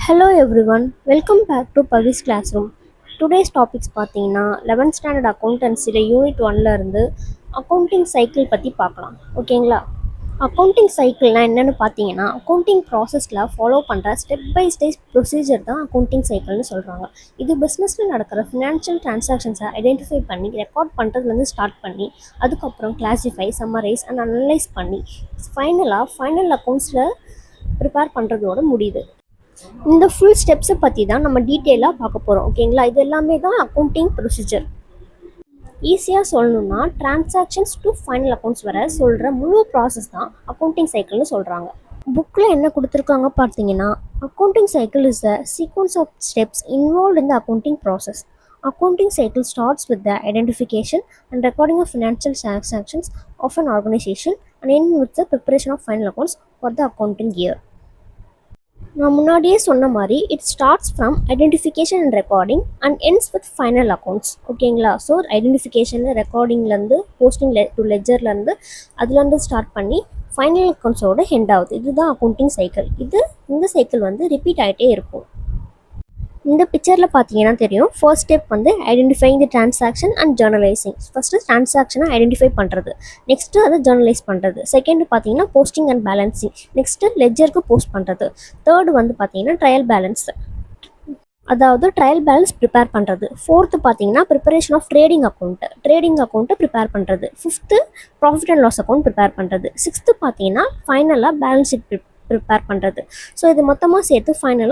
Hello everyone, welcome back to Pavi's Classroom. Today's topics பார்த்தீங்கன்னா 11th standard அக்கௌண்டன்சியில் unit 1ல இருந்து accounting cycle பற்றி பார்க்கலாம். ஓகேங்களா? அக்கௌண்டிங் சைக்கிள்னால் என்னென்னு பார்த்தீங்கன்னா அக்கௌண்டிங் ப்ராசஸில் ஃபாலோ பண்ணுற ஸ்டெப் பை ஸ்டெப் ப்ரொசீஜர் தான் அக்கௌண்டிங் சைக்கிள்னு சொல்கிறாங்க. இது பிஸ்னஸில் நடக்கிற ஃபினான்ஷியல் ட்ரான்சாக்ஷன்ஸை ஐடென்டிஃபை பண்ணி ரெக்கார்ட் பண்ணுறதுலேருந்து ஸ்டார்ட் பண்ணி அதுக்கப்புறம் கிளாஸிஃபை, சம்மரைஸ் அண்ட் அனலைஸ் பண்ணி ஃபைனல் அக்கௌண்ட்ஸில் ப்ரிப்பேர் பண்ணுறதோட முடியுது. இந்த ஃபுல் ஸ்டெப்ஸை பற்றி தான் நம்ம டீட்டெயிலாக பார்க்க போகிறோம். ஓகேங்களா? இது எல்லாமே தான் அக்கௌண்டிங் ப்ரொசீஜர். ஈஸியாக சொல்லணும்னா டிரான்சாக்ஷன்ஸ் டு ஃபைனல் அக்கௌண்ட்ஸ் வர சொல்கிற முழு ப்ராசஸ் தான் அக்கௌண்டிங் சைக்கிள்னு சொல்கிறாங்க. புக்கில் என்ன கொடுத்துருக்காங்க பார்த்தீங்கன்னா, accounting cycle is a sequence of steps involve in the accounting process. Accounting cycle starts with the identification and recording of financial transactions of an organization and ends with the preparation of final accounts for the accounting year. நான் முன்னாடியே சொன்ன மாதிரி it starts from identification and recording and ends with final accounts. ஓகேங்களா? So identification, ரெக்கார்டிங்லேருந்து posting to லெஜர்லேருந்து அதுலேருந்து start பண்ணி final அக்கௌண்ட்ஸோட ஹெண்ட் ஆகுது. இதுதான் அக்கௌண்டிங் சைக்கிள். இந்த சைக்கிள் ரிப்பீட் ஆகிட்டே இருக்கும். இந்த பிக்சரில் பார்த்தீங்கன்னா தெரியும். First step identifying the transaction and journalising. First டிரான்சாக்ஷனை ஐடென்டிஃபை பண்ணுறது, நெக்ஸ்ட்டு அதை ஜேர்னலைஸ் பண்ணுறது. செகண்ட் பார்த்தீங்கன்னா போஸ்டிங் அண்ட் பேலன்சிங், நெக்ஸ்ட்டு லெஜருக்கு போஸ்ட் பண்ணுறது. தேர்டு பார்த்தீங்கன்னா ட்ரையல் பேலன்ஸ், அதாவது ட்ரையல் பேலன்ஸ் ப்ரிப்பேர் பண்ணுறது. ஃபோர்த்து பார்த்தீங்கன்னா preparation of trading account prepare பண்ணுறது. Fifth profit and loss account prepare பண்ணுறது. சிக்ஸ்த்து பார்த்தீங்கன்னா ஃபைனலாக பேலன்ஸ் ஷீட் ப்ரிப்பேர் பண்ணுறது. ஸோ இது மொத்தமாக சேர்த்து ஃபைனல்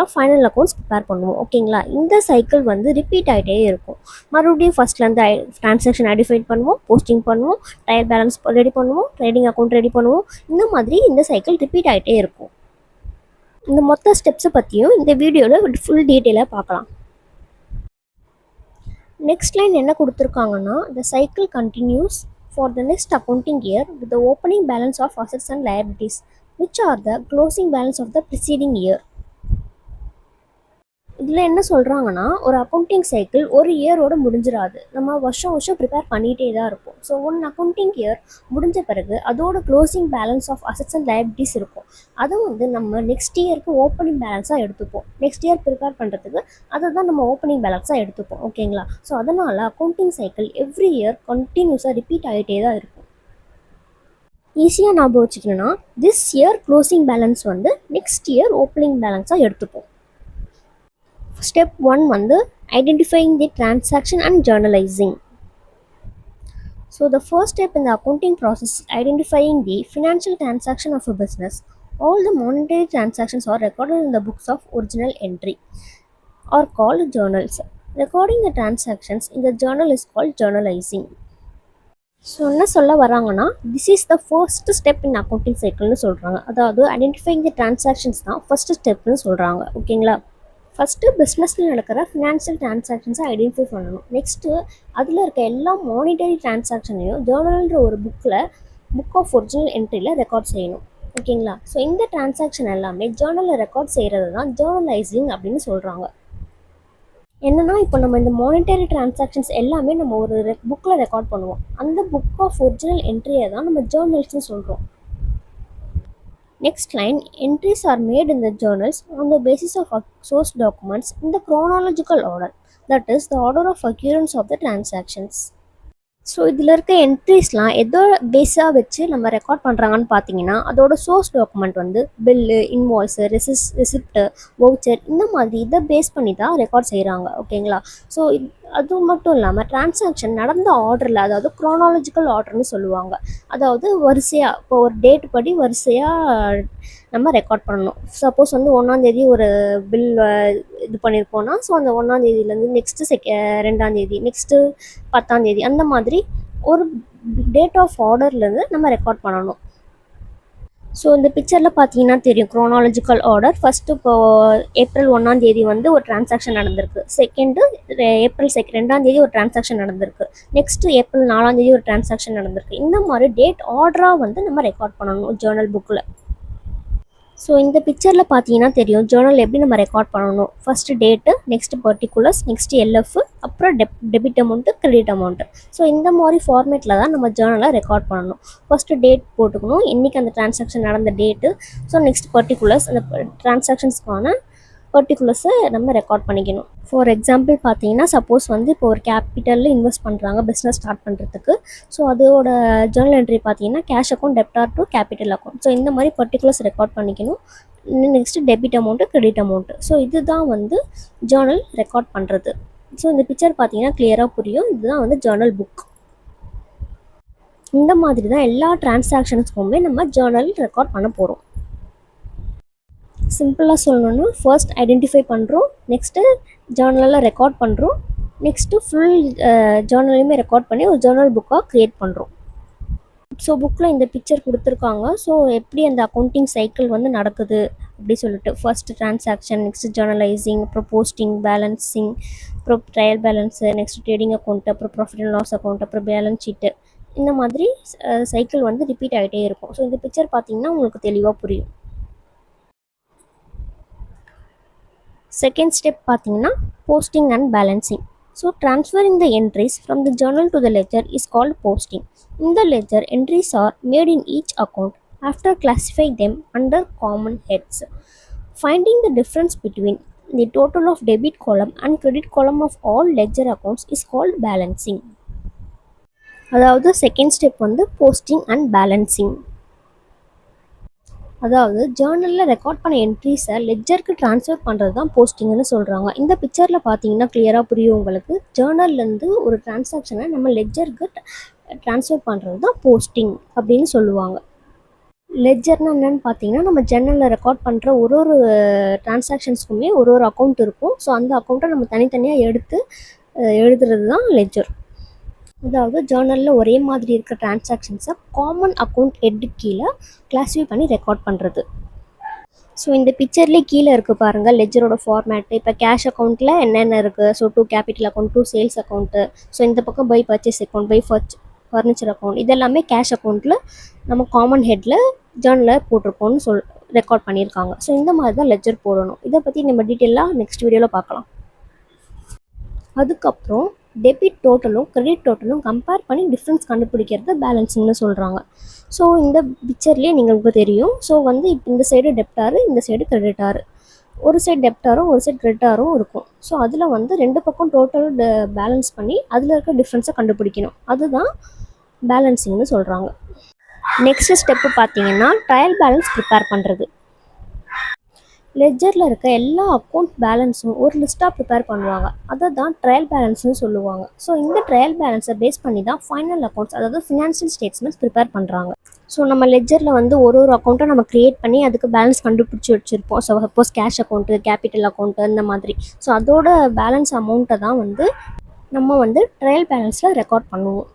அக்கௌண்ட்ஸ் ப்ரிப்பேர் பண்ணுவோம். ஓகேங்களா? இந்த சைக்கிள் ரிப்பீட் ஆகிட்டே இருக்கும். மறுபடியும் ஃபஸ்ட்லேருந்து ட்ரான்சாக்ஷன் ஐடென்டிஃபை பண்ணுவோம், போஸ்டிங் பண்ணுவோம், ட்ரையல் பேலன்ஸ் ரெடி பண்ணுவோம், ட்ரேடிங் அக்கௌண்ட் ரெடி பண்ணுவோம். இந்த மாதிரி இந்த சைக்கிள் ரிப்பீட் ஆகிட்டே இருக்கும். இந்த மொத்த ஸ்டெப்ஸை பற்றியும் இந்த வீடியோவில் ஃபுல் டீட்டெயிலாக பார்க்கலாம். நெக்ஸ்ட் லைன் என்ன கொடுத்துருக்காங்கன்னா, the cycle continues for the next accounting year with the opening balance of assets and liabilities which are the closing balance of the preceding year. இதில் என்ன சொல்கிறாங்கன்னா, ஒரு அக்கௌண்டிங் சைக்கிள் ஒரு இயரோடு முடிஞ்சிடாது. நம்ம வருஷம் ப்ரிப்பேர் பண்ணிகிட்டே தான் இருப்போம். ஸோ அக்கௌண்டிங் இயர் முடிஞ்ச பிறகு அதோட closing balance of assets and liabilities இருக்கும். அதை நம்ம நெக்ஸ்ட் இயருக்கு ஓப்பனிங் பேலன்ஸாக எடுத்துப்போம். நெக்ஸ்ட் இயர் ப்ரிப்பேர் பண்ணுறதுக்கு அதை தான் நம்ம ஓப்பனிங் பேலன்ஸாக எடுத்துப்போம். ஓகேங்களா? ஸோ அதனால் அக்கௌண்டிங் சைக்கிள் எவ்ரி இயர் கண்டினியூஸாக ரிப்பீட் ஆகிட்டே தான் இருக்கும். ஈஸியாக ஞாபகம் வச்சுக்கணும்னா, this year closing balance next year opening பேலன்ஸாக எடுத்துப்போம். Step 1 identifying the transaction and journalising. So the first step in the accounting process identifying the financial transaction of a business. All the monetary transactions are recorded in the books of original entry are called journals. Recording the transactions in the journal is called journalising. So என்ன சொல்ல வராங்கன்னா, this is the first step in accounting சைக்கிள்னு சொல்கிறாங்க. அதாவது identifying the transactions தான் first ஸ்டெப்னு சொல்கிறாங்க. ஓகேங்களா? ஃபஸ்ட்டு பிஸ்னஸில் நடக்கிற ஃபினான்ஷியல் டிரான்சாக்ஷன்ஸை ஐடென்டிஃபை பண்ணணும். நெக்ஸ்ட்டு அதில் இருக்க எல்லா மானிட்டரி டிரான்சாக்ஷனையும் ஜேர்னல்ன்ற ஒரு புக் ஆஃப் ஒரிஜினல் என்ட்ரியில் ரெக்கார்ட் செய்யணும். ஓகேங்களா? ஸோ இந்த டிரான்சாக்ஷன் எல்லாமே ஜேர்னலில் ரெக்கார்ட் செய்கிறது தான் ஜேர்னலைசிங் அப்படின்னு சொல்கிறாங்க. என்னென்னா, இப்போ நம்ம இந்த மானிட்டரி டிரான்சாக்ஷன்ஸ் எல்லாமே நம்ம ஒரு புக்கில் ரெக்கார்ட் பண்ணுவோம். அந்த புக் ஆஃப் ஒரிஜினல் என்ட்ரியை தான் நம்ம ஜேர்னல்ஸ்னு சொல்கிறோம். Next line, entries are made in the journals on the basis of source documents in the chronological order, that is the order of occurrence of the transactions. So இதில் இருக்க என்ட்ரிஸ்லாம் எதோ பேஸாக வச்சு நம்ம ரெக்கார்ட் பண்ணுறாங்கன்னு பார்த்தீங்கன்னா, அதோட source document bill, invoice, receipt, voucher, இந்த மாதிரி இதை பேஸ் பண்ணி தான் ரெக்கார்ட் செய்கிறாங்க. ஓகேங்களா? ஸோ அது மட்டும் இல்லாமல் டிரான்சாக்ஷன் நடந்த ஆர்டரில், அதாவது குரோனாலஜிக்கல் ஆர்டர்னு சொல்லுவாங்க. அதாவது வரிசையாக, இப்போ ஒரு டேட் படி வரிசையாக நம்ம ரெக்கார்ட் பண்ணணும். சப்போஸ் 1ஆந்தேதி ஒரு பில் இது பண்ணியிருக்கோன்னா, ஸோ அந்த 1ஆந்தேதியிலேருந்து நெக்ஸ்ட்டு 2ஆந்தேதி, நெக்ஸ்ட்டு 10ஆந்தேதி, அந்த மாதிரி ஒரு டேட் ஆஃப் ஆர்டர்லேருந்து நம்ம ரெக்கார்ட் பண்ணணும். ஸோ இந்த பிக்சரில் பார்த்தீங்கன்னா தெரியும் குரோனாலஜிக்கல் ஆர்டர். ஃபஸ்ட்டு இப்போது ஏப்ரல் 1ஆந்தேதி ஒரு டிரான்சாக்ஷன் நடந்திருக்கு. செகண்டு ஏப்ரல் 2ஆந்தேதி ஒரு டிரான்சாக்ஷன் நடந்திருக்கு. நெக்ஸ்ட்டு ஏப்ரல் 4ஆந்தேதி ஒரு டிரான்சாக்ஷன் நடந்திருக்கு. இந்த மாதிரி டேட் ஆர்டராக நம்ம ரெக்கார்ட் பண்ணணும் ஜேர்னல் புக்கில். ஸோ இந்த பிக்சரில் பார்த்தீங்கன்னா தெரியும் ஜேர்னல் எப்படி நம்ம ரெக்கார்ட் பண்ணணும். First date, next particulars, next LF, அப்புறம் debit amount, credit amount. So இந்த மாதிரி ஃபார்மேட்டில் தான் நம்ம ஜேர்னலை ரெக்கார்ட் பண்ணணும். ஃபஸ்ட்டு டேட் போட்டுக்கணும், என்றைக்கு அந்த டிரான்சாக்ஷன் நடந்த டேட்டு. ஸோ நெக்ஸ்ட் பர்டிகுலர்ஸ், அந்த டிரான்சாக்ஷன்ஸ்க்கான பர்டிகுலர்ஸை நம்ம ரெக்கார்ட் பண்ணிக்கணும். ஃபார் எக்ஸாம்பிள் பார்த்தீங்கன்னா, சப்போஸ் வந்து இப்போ ஒரு கேபிட்டலில் இன்வெஸ்ட் பண்ணுறாங்க பிஸ்னஸ் ஸ்டார்ட் பண்ணுறதுக்கு. ஸோ அதோட ஜேர்னல் என்ட்ரி பார்த்தீங்கன்னா cash account டெப்டார் to capital account. So இந்த மாதிரி பர்டிகுலர்ஸ் ரெக்கார்ட் பண்ணிக்கணும். Next debit amount, credit amount. So இதுதான் வந்து ஜேர்னல் ரெக்கார்ட் பண்ணுறது. ஸோ இந்த பிக்சர் பார்த்தீங்கன்னா கிளியராக புரியும். இதுதான் வந்து ஜேர்னல் புக். இந்த மாதிரி தான் எல்லா டிரான்சாக்ஷன்ஸ்க்குமே நம்ம ஜேர்னல் ரெக்கார்ட் பண்ண போகிறோம். சிம்பிளாக சொல்லணும்னா, ஃபர்ஸ்ட் ஐடென்டிஃபை பண்ணுறோம், நெக்ஸ்ட்டு ஜேர்னலில் ரெக்கார்ட் பண்ணுறோம், நெக்ஸ்ட்டு ஃபுல் ஜேர்னலையுமே ரெக்கார்ட் பண்ணி ஒரு ஜேர்னல் புக்காக க்ரியேட் பண்ணுறோம். ஸோ புக்கில் இந்த பிக்சர் கொடுத்துருக்காங்க. ஸோ எப்படி அந்த அக்கௌண்டிங் சைக்கிள் வந்து நடக்குது அப்படி சொல்லிட்டு, ஃபர்ஸ்ட் டிரான்சாக்ஷன், நெக்ஸ்ட் ஜேர்னலைசிங், அப்புறம் போஸ்டிங், பேலன்சிங், அப்புறம் trial balance, next trading account, அப்புறம் ப்ராஃபிட் அண்ட் லாஸ் அக்கௌண்ட், அப்புறம் பேலன்ஸ் ஷீட்டு. இந்த மாதிரி சைக்கிள் வந்து ரிப்பீட் ஆகிட்டே இருக்கும். ஸோ இந்த பிக்சர் பார்த்தீங்கன்னா உங்களுக்கு தெளிவாக புரியும். செகண்ட் ஸ்டெப் பார்த்தீங்கன்னா posting and balancing. So transferring the entries from the journal to the ledger is called posting. In the ledger, entries are made in each account after classifying them under common heads. Finding the difference between the total of debit column and credit column of all ledger accounts is called balancing. அதாவது second step வந்து posting and balancing. அதாவது ஜேர்னலில் record பண்ண என்ட்ரிஸை லெட்ஜருக்கு transfer பண்ணுறது தான் போஸ்டிங்னு சொல்கிறாங்க. இந்த பிக்சரில் பார்த்தீங்கன்னா கிளியராக புரியும் உங்களுக்கு. ஜேர்னல்லேருந்து ஒரு டிரான்சாக்ஷனை நம்ம லெட்ஜருக்கு ட்ரான்ஸ்ஃபர் பண்ணுறது தான் போஸ்டிங் அப்படின்னு சொல்லுவாங்க. லெட்ஜர்னா என்னென்னு பார்த்தீங்கன்னா, நம்ம ஜேர்னலில் ரெக்கார்ட் பண்ணுற ஒரு ஒரு டிரான்சாக்ஷன்ஸ்க்குமே ஒரு ஒரு அக்கௌண்ட் இருக்கும். ஸோ அந்த அக்கௌண்ட்டை நம்ம தனித்தனியாக எடுத்து எழுதுறது தான் லெட்ஜர். அதாவது ஜேர்னலில் ஒரே மாதிரி இருக்கிற டிரான்சாக்ஷன்ஸை காமன் அக்கௌண்ட் ஹெட்டு கீழே கிளாஸிஃபை பண்ணி ரெக்கார்ட் பண்ணுறது. ஸோ இந்த பிக்சர்லேயே கீழே இருக்குது பாருங்கள் லெட்ஜரோட ஃபார்மேட்டு. இப்போ கேஷ் அக்கௌண்ட்டில் என்னென்ன இருக்குது? So to capital account, to sales account. So இந்த பக்கம் by purchase account, by furniture account. இதெல்லாமே கேஷ் அக்கௌண்ட்டில் நம்ம காமன் ஹெட்டில் ஜேர்னலில் போட்டிருக்கோன்னு ரெக்கார்ட் பண்ணியிருக்காங்க. ஸோ இந்த மாதிரி தான் லெட்ஜர் போடணும். இதை பற்றி நம்ம டீட்டெயிலாக நெக்ஸ்ட் வீடியோவில் பார்க்கலாம். அதுக்கப்புறம் டெபிட் டோட்டலும் கிரெடிட் டோட்டலும் கம்பேர் பண்ணி டிஃப்ரென்ஸ் கண்டுபிடிக்கிறது பேலன்சிங்னு சொல்கிறாங்க. ஸோ இந்த பிக்சர்லேயே உங்களுக்கு தெரியும். ஸோ வந்து இப்போ இந்த சைடு டெப்டாரு, இந்த சைடு கிரெடிட்டாரு. ஒரு சைடு டெப்டாரும் ஒரு சைடு கிரெடிட்டாரும் இருக்கும். ஸோ அதில் வந்து ரெண்டு பக்கம் டோட்டல் பேலன்ஸ் பண்ணி அதில் இருக்க டிஃப்ரென்ஸை கண்டுபிடிக்கணும். அதுதான் பேலன்சிங்னு சொல்கிறாங்க. நெக்ஸ்ட் ஸ்டெப்பு பார்த்தீங்கன்னா ட்ரையல் பேலன்ஸ் ப்ரிப்பேர் பண்ணுறது. லெட்ஜரில் இருக்க எல்லா அக்கௌண்ட் பேலன்ஸும் ஒரு லிஸ்ட்டாக ப்ரிப்பேர் பண்ணுவாங்க. அதை தான் ட்ரையல் பேலன்ஸ்னு சொல்லுவாங்க. ஸோ இந்த ட்ரையல் பேலன்ஸை பேஸ் பண்ணி தான் ஃபைனல் அக்கௌண்ட்ஸ், அதாவது ஃபினான்ஷியல் ஸ்டேட்மெண்ட்ஸ் ப்ரிப்பேர் பண்ணுறாங்க. ஸோ நம்ம லெட்ஜரில் வந்து ஒரு ஒரு அக்கௌண்ட்டை நம்ம க்ரியேட் பண்ணி அதுக்கு பேலன்ஸ் கண்டுபிடிச்சி வச்சுருப்போம். So suppose cash account, capital account இந்த மாதிரி. ஸோ அதோட பேலன்ஸ் அமௌண்ட்டை தான் வந்து நம்ம வந்து ட்ரையல் பேலன்ஸில் ரெக்கார்ட் பண்ணுவோம்.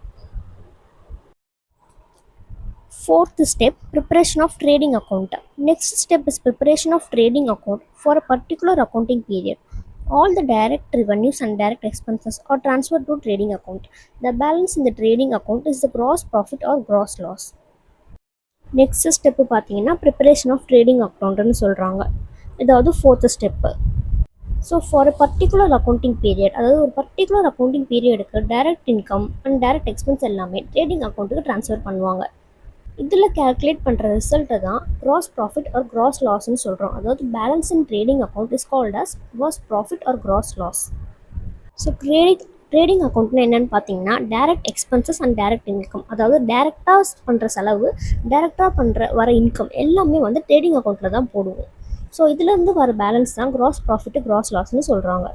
Fourth step, preparation of trading account. Next step is preparation of trading account for a particular accounting period. All the direct revenues and direct expenses are transferred to trading account. The balance in the trading account is the gross profit or gross loss. Next step பார்த்தீங்கன்னா preparation of trading accountனு சொல்கிறாங்க. இதாவது fourth step. So for a particular accounting period, அதாவது ஒரு particular accounting பீரியடுக்கு direct income and direct expense எல்லாமே trading அக்கௌண்ட்டுக்கு transfer பண்ணுவாங்க. இதில் கேல்குலேட் பண்ணுற ரிசல்ட்டை தான் க்ராஸ் ப்ராஃபிட் ஆர் க்ராஸ் லாஸ்ன்னு சொல்கிறோம். அதாவது balance in trading account is called as gross profit or gross loss. So trading அக்கௌண்ட்னு என்னென்னு பார்த்தீங்கன்னா direct expenses and direct income, அதாவது டைரெக்டாக பண்ணுற செலவு, டைரெக்டாக வர இன்கம் எல்லாமே வந்து ட்ரேடிங் அக்கௌண்ட்டில் தான் போடுவோம். ஸோ இதுலேருந்து வர பேலன்ஸ் தான் க்ராஸ் ப்ராஃபிட்டு க்ராஸ் லாஸ்ன்னு சொல்கிறாங்க.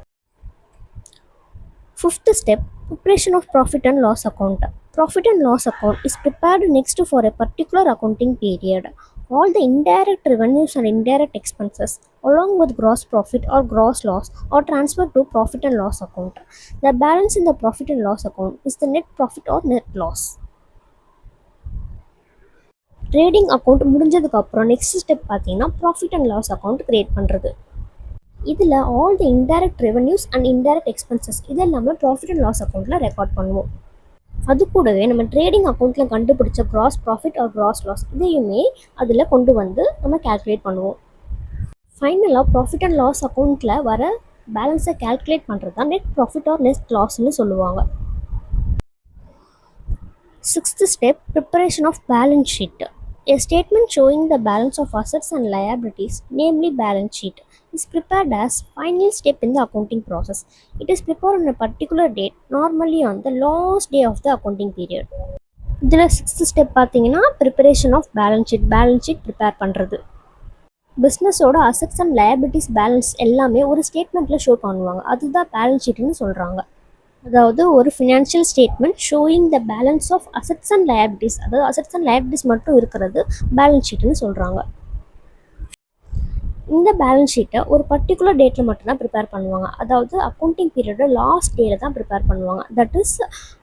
Fifth step, preparation of profit and loss account. Profit and loss account is prepared next for a particular accounting period. All the indirect revenues and indirect expenses along with gross profit or gross loss are transferred to profit and loss account. The balance in the profit and loss account is the net profit or net loss. Trading account முடிஞ்சதுக்கு அப்புறம் next step பார்த்தீங்கன்னா profit and loss account create பண்ணுறது. இதில் all the indirect revenues and indirect expenses இதெல்லாமே profit and loss அக்கௌண்ட்டில் record பண்ணுவோம். அது கூடவே நம்ம ட்ரேடிங் அக்கௌண்ட்டில் கண்டுபிடிச்ச gross profit or gross loss இதையுமே அதில் கொண்டு வந்து நம்ம கேல்குலேட் பண்ணுவோம். ஃபைனலாக ப்ராஃபிட் அண்ட் லாஸ் அக்கௌண்ட்டில் வர பேலன்ஸை கேல்குலேட் பண்ணுறது தான் நெட் ப்ராஃபிட் ஆர் நெட் லாஸ்ன்னு சொல்லுவாங்க. Sixth step, preparation of balance sheet. A statement showing the balance of assets and liabilities, namely balance sheet, is prepared as final step in the accounting process. It is prepared on a particular date, normally on the last day of the accounting period. இதில் sixth step பார்த்தீங்கன்னா preparation of balance sheet prepare பண்ணுறது. பிஸ்னஸோட assets and liabilities balance எல்லாமே ஒரு ஸ்டேட்மெண்ட்டில் show பண்ணுவாங்க, அதுதான் balance ஷீட்னு சொல்கிறாங்க. அதாவது ஒரு financial statement showing the balance of assets and liabilities, அதாவது அசட்ஸ் அண்ட் லயபிலிட்டிஸ் மட்டும் இருக்கிறது பேலன்ஸ் ஷீட்னு சொல்கிறாங்க. இந்த பேலன்ஸ் ஷீட்டை ஒரு பர்டிகுலர் டேட்டில் மட்டும்தான் ப்ரிப்பேர் பண்ணுவாங்க, அதாவது அக்கௌண்டிங் பீரியடோட லாஸ்ட் டேல தான் ப்ரிப்பேர் பண்ணுவாங்க. தட் இஸ்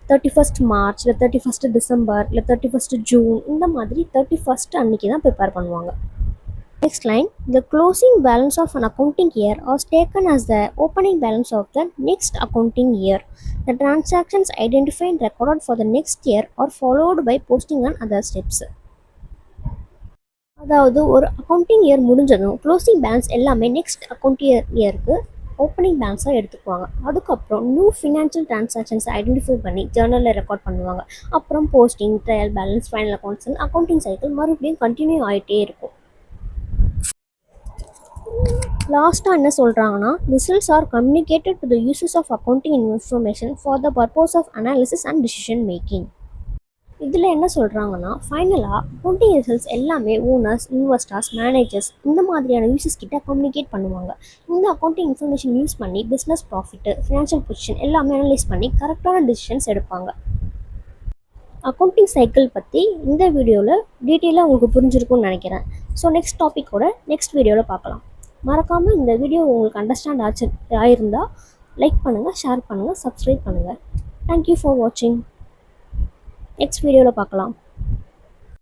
31st மார்ச் இல்லை 31st டிசம்பர் இல்லை 31st ஜூன், இந்த மாதிரி 31st அன்னைக்கு தான் ப்ரிப்பேர் பண்ணுவாங்க. Next line, the closing balance of an accounting year was taken as the opening balance of the next accounting year. The transactions identified and recorded for the next year are followed by posting on other steps. அதாவது ஒரு accounting year முடிஞ்சதும் closing balance எல்லாமே next accounting இயருக்கு opening பேலன்ஸாக எடுத்துக்குவாங்க. அதுக்கப்புறம் new financial டிரான்சாக்ஷன்ஸை identify பண்ணி ஜேர்னலில் record பண்ணுவாங்க. அப்புறம் posting, trial balance, final accounts, accounting cycle மறுபடியும் கண்டினியூ ஆகிட்டே இருக்கும். லாஸ்ட்டாக என்ன சொல்கிறாங்கன்னா, results are communicated to the users of accounting information for the purpose of analysis and decision making. இதில் என்ன சொல்கிறாங்கன்னா, ஃபைனலாக அக்கௌண்டிங் ரிசல்ட்ஸ் எல்லாமே ஓனர்ஸ், இன்வெஸ்டர்ஸ், மேனேஜர்ஸ் இந்த மாதிரியான யூசர்ஸ் கிட்ட கம்யூனிகேட் பண்ணுவாங்க. இந்த அக்கௌண்டிங் இன்ஃபர்மேஷன் யூஸ் பண்ணி பிஸ்னஸ் ப்ராஃபிட்டு, ஃபினான்ஷியல் பொசிஷன் எல்லாமே அனலைஸ் பண்ணி கரெக்டான டிசிஷன்ஸ் எடுப்பாங்க. அக்கௌண்டிங் சைக்கிள் பற்றி இந்த வீடியோவில் டீட்டெயிலாக உங்களுக்கு புரிஞ்சிருக்கும்னு நினைக்கிறேன். ஸோ நெக்ஸ்ட் டாப்பிக்கோட நெக்ஸ்ட் வீடியோவில் பார்க்கலாம். மறக்காமல் இந்த வீடியோ உங்களுக்கு அண்டர்ஸ்டாண்ட் ஆயிருந்தால் லைக் பண்ணுங்கள், ஷேர் பண்ணுங்கள், சப்ஸ்கிரைப் பண்ணுங்கள். தேங்க்யூ ஃபார் வாட்சிங். நெக்ஸ்ட் வீடியோவில் பார்க்கலாம்.